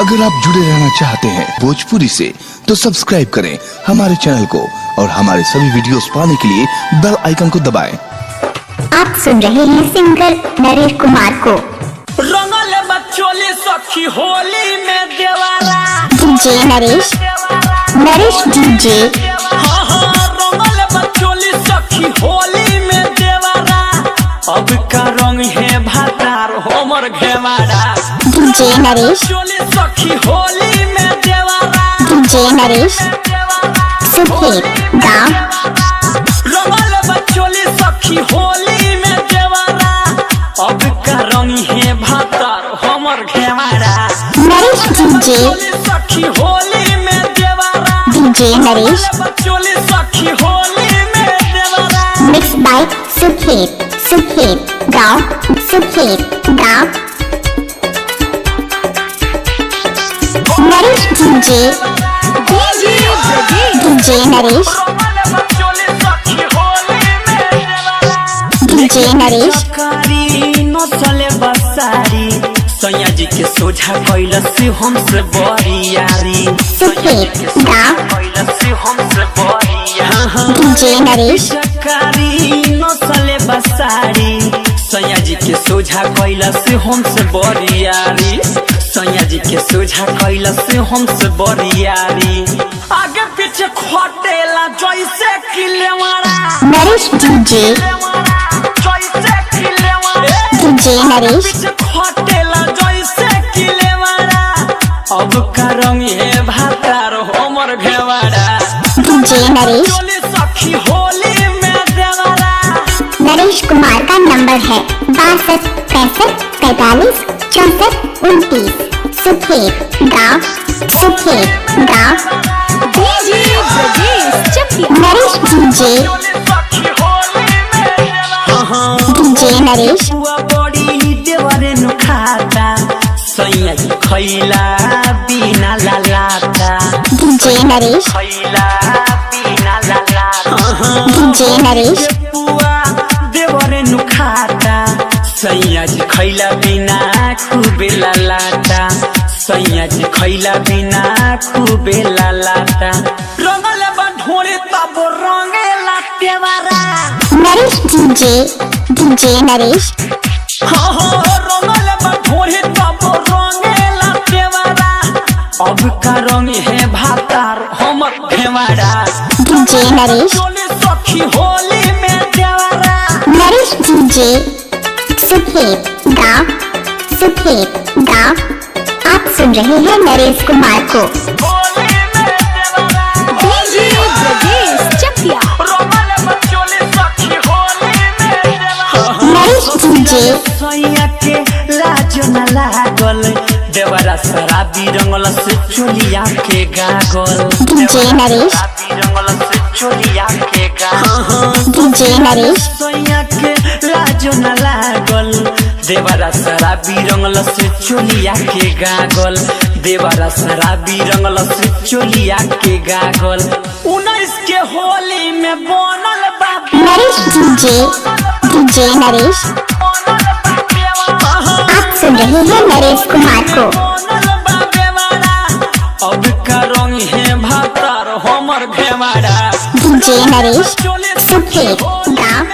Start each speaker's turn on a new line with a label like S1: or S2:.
S1: अगर आप जुड़े रहना चाहते हैं भोजपुरी से तो सब्सक्राइब करें हमारे चैनल को और हमारे सभी वीडियोस पाने के लिए बेल आइकन को दबाएं।
S2: आप सुन रहे हैं सिंगर नरेश कुमार को।
S3: रंगल बच्चोली सखी होली में देवारा
S2: डीजे नरेश डीजे।
S3: रंगल बच्चोली सखी होली में देवारा अब का रंग है भातार हमर घेवाड़ा।
S2: डीजे नरेश
S3: चोली सखी होली में देवारा
S2: डीजे नरेश सुखी गाँव।
S3: रंगल बच्चोली सखी होली में देवारा अब का रंग है भातार हमर घेवाड़ा।
S2: नरेश डीजे
S3: चोली सखी होली में देवारा
S2: डीजे नरेश
S3: बच्चोली सखी होली में देवारा।
S2: मिक्स बाय सुखेत गाँव नरेश डीजे नरेश डीजे नरेश
S3: नसले बसारी सैया जी के सोझा कैलस हमसे बरियारी
S2: सुखेत गाँव डीजे नरेश
S3: नसले बसारी सैया जी के सोझा कैलस हमसे बरियारी सैया जी के सोझा कैलस हमसे बरियारी। आगे पीछे खटेला जैसे किलेवारा
S2: नरेश डीजे नरेश
S3: खटेला जैसे किलेवारा अब का रंग है भातार हमर घेवाड़ा।
S2: डीजे नरेश
S3: चोली सखी होली में देवारा।
S2: नरेश कुमार का नंबर है 62 65 45 64 29। सुखेत गाँव नरेश डीजे नरेश
S3: बड़ी देवरे नु खाता सैया जी खैला बिना लालाता
S2: डीजे नरेश
S3: खैला बिना लालाता
S2: डीजे नरेश
S3: पुआ देवरे नु खाता सैया जी खैला बिना खूबे लालाता सैया जी खैला बिना खूबे लालाता। रंगल बढोरे तब रंगेला देवारा
S2: नरेश डीजे नरेश
S3: रंगल बढोरे तब रंगेला देवारा अब का रंग है भातार हमर घेवाड़ा।
S2: डीजे नरेश
S3: चोली सखी होली में देवारा।
S2: नरेश डीजे सुखेत गाँव। आप सुन रहे हैं नरेश कुमार को।
S3: होली में देवारा रंगल बच्चोली सखी होली में देवारा।
S2: नरेश डीजे
S3: सैया के लाज न लागल देवरा शराबी रंगल से चोलिया के गागल
S2: डीजे नरेश
S3: रंगल से चोलिया के गागल
S2: डीजे नरेश
S3: सैया के लाज न लागल देवरा शराबी रंगल से चोलिया के गागल देवरा शराबी रंगल से चोलिया के गागल। 19 के होली में बनल बा
S2: नरेश डीजे नरेश। आप सुन रहे हैं नरेश कुमार को।
S3: अब का रंग है भातार हमर घेवाड़ा।
S2: डीजे नरेश सुखेत गाँव।